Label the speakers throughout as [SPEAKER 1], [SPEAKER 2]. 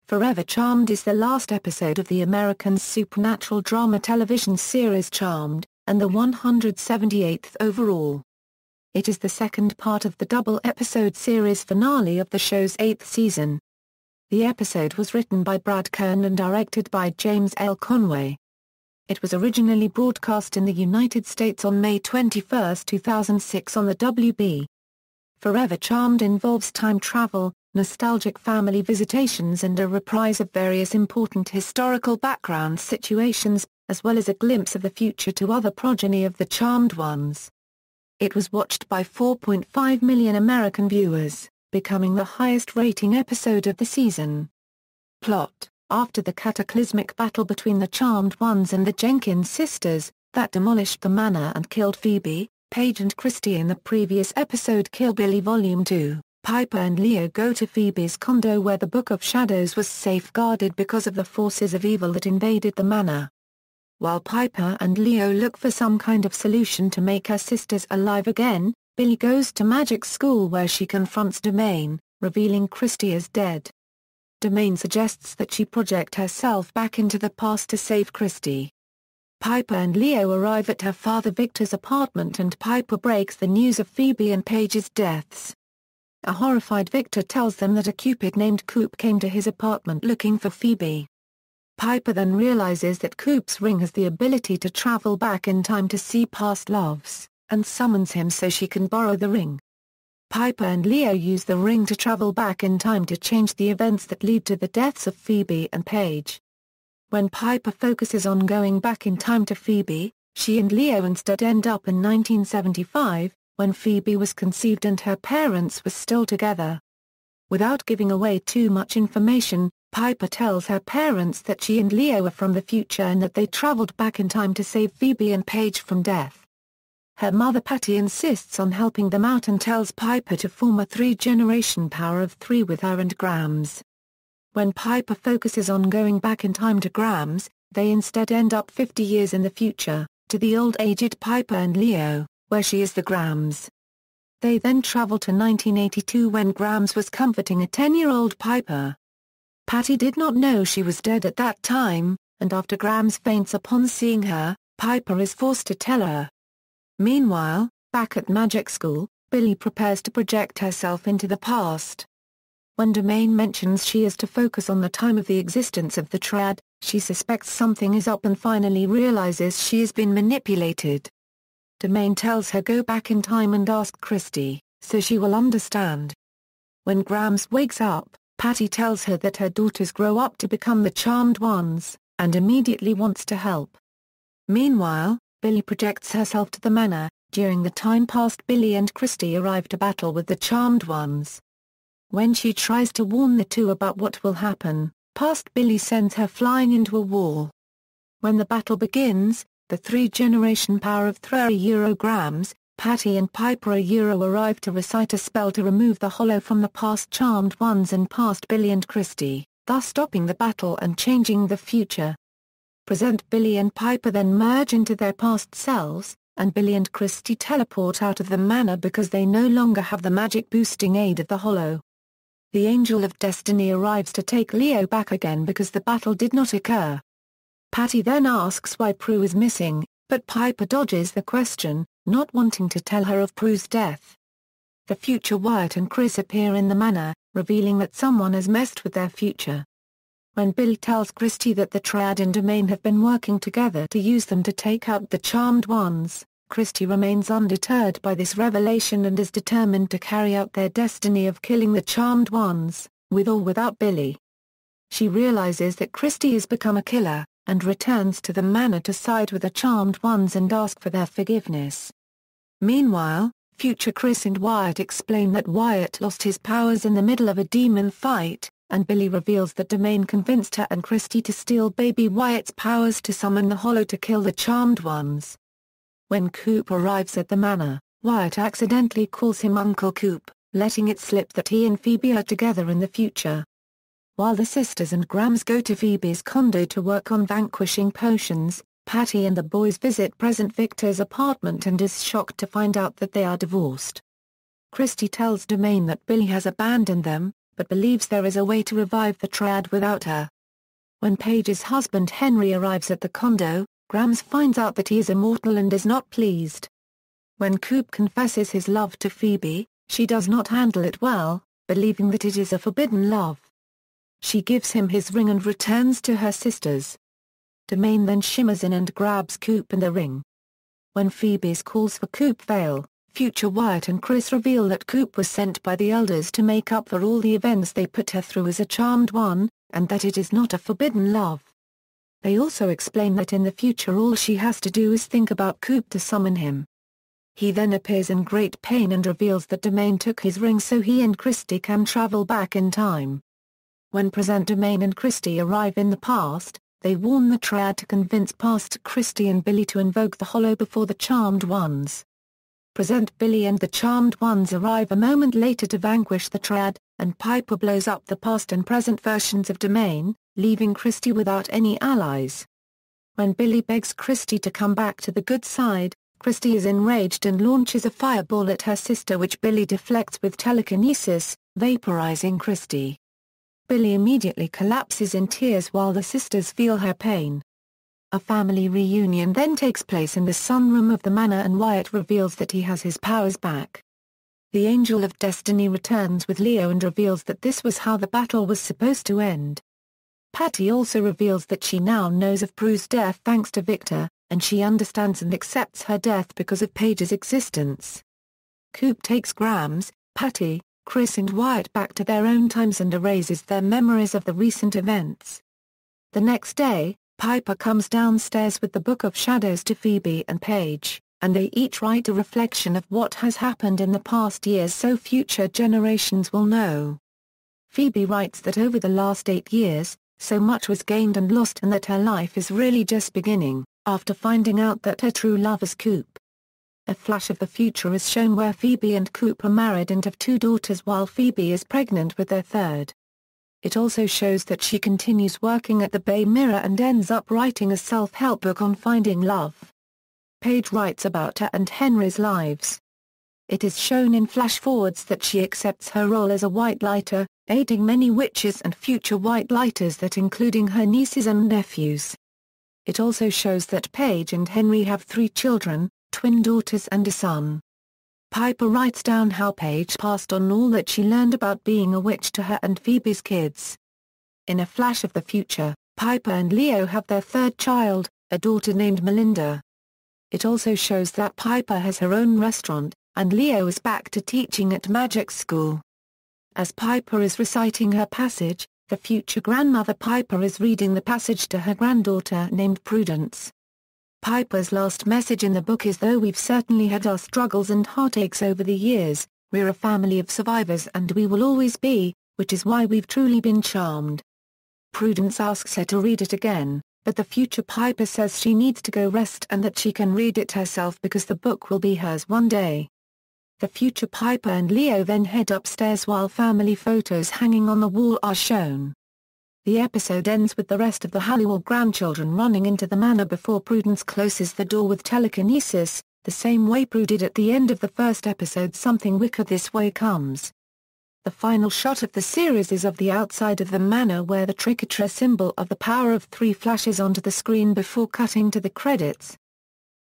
[SPEAKER 1] Forever Charmed is the last episode of the American supernatural drama television series Charmed, and the 178th overall. It is the second part of the double-episode series finale of the show's 8th season. The episode was written by Brad Kern and directed by James L. Conway. It was originally broadcast in the United States on May 21, 2006 on the WB. Forever Charmed involves time travel, nostalgic family visitations and a reprise of various important historical background situations, as well as a glimpse of the future to other progeny of the Charmed Ones. It was watched by 4.5 million American viewers, becoming the highest-rating episode of the season. Plot: after the cataclysmic battle between the Charmed Ones and the Jenkins sisters, that demolished the manor and killed Phoebe, Paige and Christy in the previous episode Kill Billy Volume 2, Piper and Leo go to Phoebe's condo where the Book of Shadows was safeguarded because of the forces of evil that invaded the manor. While Piper and Leo look for some kind of solution to make her sisters alive again, Billy goes to magic school where she confronts Domain, revealing Christy is dead. Domain suggests that she project herself back into the past to save Christy. Piper and Leo arrive at her father Victor's apartment and Piper breaks the news of Phoebe and Paige's deaths. A horrified Victor tells them that a Cupid named Coop came to his apartment looking for Phoebe. Piper then realizes that Coop's ring has the ability to travel back in time to see past loves, and summons him so she can borrow the ring. Piper and Leo use the ring to travel back in time to change the events that lead to the deaths of Phoebe and Paige. When Piper focuses on going back in time to Phoebe, she and Leo instead end up in 1975, when Phoebe was conceived and her parents were still together. Without giving away too much information, Piper tells her parents that she and Leo are from the future and that they traveled back in time to save Phoebe and Paige from death. Her mother Patty insists on helping them out and tells Piper to form a 3-generation power of 3 with her and Grams. When Piper focuses on going back in time to Grams, they instead end up 50 years in the future, to the old aged Piper and Leo, where she is the Grams. They then travel to 1982 when Grams was comforting a 10-year-old Piper. Patty did not know she was dead at that time, and after Grams faints upon seeing her, Piper is forced to tell her. Meanwhile, back at magic school, Billy prepares to project herself into the past. When Domain mentions she is to focus on the time of the existence of the Triad, she suspects something is up and finally realizes she has been manipulated. Domain tells her go back in time and ask Christy, so she will understand. When Grams wakes up, Patty tells her that her daughters grow up to become the Charmed Ones, and immediately wants to help. Meanwhile, Billy projects herself to the manor, during the time past Billy and Christy arrive to battle with the Charmed Ones. When she tries to warn the two about what will happen, past Billy sends her flying into a wall. When the battle begins, the 3-generation power of 3 Grams, Patty and Piper arrive to recite a spell to remove the hollow from the past Charmed Ones and past Billy and Christy, thus stopping the battle and changing the future. Present Billy and Piper then merge into their past selves, and Billy and Christy teleport out of the manor because they no longer have the magic-boosting aid of the hollow. The Angel of Destiny arrives to take Leo back again because the battle did not occur. Patty then asks why Prue is missing, but Piper dodges the question, not wanting to tell her of Prue's death. The future Wyatt and Chris appear in the manor, revealing that someone has messed with their future. When Billy tells Christy that the Triad and Domain have been working together to use them to take out the Charmed Ones, Christy remains undeterred by this revelation and is determined to carry out their destiny of killing the Charmed Ones, with or without Billy. She realizes that Christy has become a killer, and returns to the manor to side with the Charmed Ones and ask for their forgiveness. Meanwhile, future Chris and Wyatt explain that Wyatt lost his powers in the middle of a demon fight, and Billy reveals that Domain convinced her and Christy to steal baby Wyatt's powers to summon the Hollow to kill the Charmed Ones. When Coop arrives at the manor, Wyatt accidentally calls him Uncle Coop, letting it slip that he and Phoebe are together in the future. While the sisters and Grams go to Phoebe's condo to work on vanquishing potions, Patty and the boys visit present Victor's apartment and is shocked to find out that they are divorced. Christy tells Domain that Billy has abandoned them, but believes there is a way to revive the triad without her. When Paige's husband Henry arrives at the condo, Grams finds out that he is immortal and is not pleased. When Coop confesses his love to Phoebe, she does not handle it well, believing that it is a forbidden love. She gives him his ring and returns to her sisters. Domain then shimmers in and grabs Coop and the ring. When Phoebe's calls for Coop fail, future Wyatt and Chris reveal that Coop was sent by the elders to make up for all the events they put her through as a charmed one, and that it is not a forbidden love. They also explain that in the future all she has to do is think about Coop to summon him. He then appears in great pain and reveals that Domain took his ring so he and Christie can travel back in time. When present Domain and Christie arrive in the past, they warn the triad to convince past Christie and Billy to invoke the Hollow before the Charmed Ones. Present Billy and the Charmed Ones arrive a moment later to vanquish the triad, and Piper blows up the past and present versions of Domain, leaving Christie without any allies. When Billy begs Christie to come back to the good side, Christie is enraged and launches a fireball at her sister which Billy deflects with telekinesis, vaporizing Christie. Billy immediately collapses in tears while the sisters feel her pain. A family reunion then takes place in the sunroom of the manor and Wyatt reveals that he has his powers back. The Angel of Destiny returns with Leo and reveals that this was how the battle was supposed to end. Patty also reveals that she now knows of Prue's death thanks to Victor, and she understands and accepts her death because of Paige's existence. Coop takes Grams, Patty, Chris and Wyatt back to their own times and erases their memories of the recent events. The next day, Piper comes downstairs with the Book of Shadows to Phoebe and Paige, and they each write a reflection of what has happened in the past years so future generations will know. Phoebe writes that over the last 8 years, so much was gained and lost and that her life is really just beginning, after finding out that her true love is Coop. A flash of the future is shown where Phoebe and Coop are married and have 2 daughters while Phoebe is pregnant with their third. It also shows that she continues working at the Bay Mirror and ends up writing a self-help book on finding love. Paige writes about her and Henry's lives. It is shown in flash-forwards that she accepts her role as a white lighter, aiding many witches and future white lighters that including her nieces and nephews. It also shows that Paige and Henry have 3 children, twin daughters and a son. Piper writes down how Paige passed on all that she learned about being a witch to her and Phoebe's kids. In a flash of the future, Piper and Leo have their third child, a daughter named Melinda. It also shows that Piper has her own restaurant, and Leo is back to teaching at magic school. As Piper is reciting her passage, the future grandmother Piper is reading the passage to her granddaughter named Prudence. Piper's last message in the book is though we've certainly had our struggles and heartaches over the years, we're a family of survivors and we will always be, which is why we've truly been charmed. Prudence asks her to read it again, but the future Piper says she needs to go rest and that she can read it herself because the book will be hers one day. The future Piper and Leo then head upstairs while family photos hanging on the wall are shown. The episode ends with the rest of the Halliwell grandchildren running into the manor before Prudence closes the door with telekinesis, the same way Prue did at the end of the first episode Something Wicked This Way Comes. The final shot of the series is of the outside of the manor where the Trickatra symbol of the Power of 3 flashes onto the screen before cutting to the credits.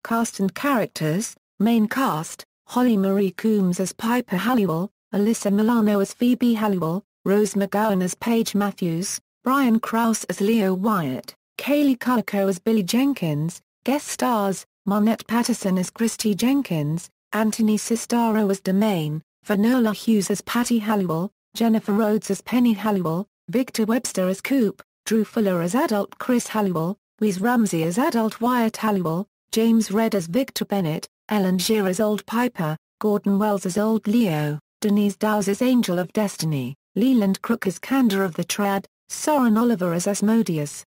[SPEAKER 1] Cast and characters, main cast, Holly Marie Coombs as Piper Halliwell, Alyssa Milano as Phoebe Halliwell, Rose McGowan as Paige Matthews, Brian Krause as Leo Wyatt, Kaylee Cuoco as Billy Jenkins, guest stars, Monette Patterson as Christy Jenkins, Anthony Sistaro as Domain, Finola Hughes as Patty Halliwell, Jennifer Rhodes as Penny Halliwell, Victor Webster as Coop, Drew Fuller as adult Chris Halliwell, Wes Ramsey as adult Wyatt Halliwell, James Redd as Victor Bennett, Ellen Shear as Old Piper, Gordon Wells as Old Leo, Denise Dowse as Angel of Destiny, Leland Crook as Candor of the Triad, Soren Oliver as Asmodeus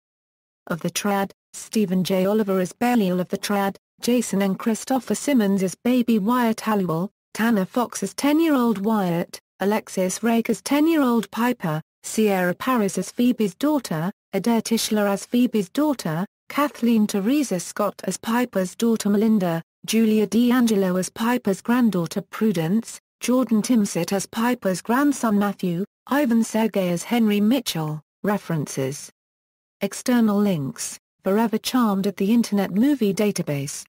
[SPEAKER 1] of the Triad, Stephen J. Oliver as Belial of the Triad, Jason and Christopher Simmons as Baby Wyatt Halliwell, Tanner Fox as 10-year-old Wyatt, Alexis Rake as 10-year-old Piper, Sierra Paris as Phoebe's daughter, Adair Tischler as Phoebe's daughter, Kathleen Teresa Scott as Piper's daughter Melinda, Julia D'Angelo as Piper's granddaughter Prudence, Jordan Timsit as Piper's grandson Matthew, Ivan Sergei as Henry Mitchell. References. External links: Forever Charmed at the Internet Movie Database.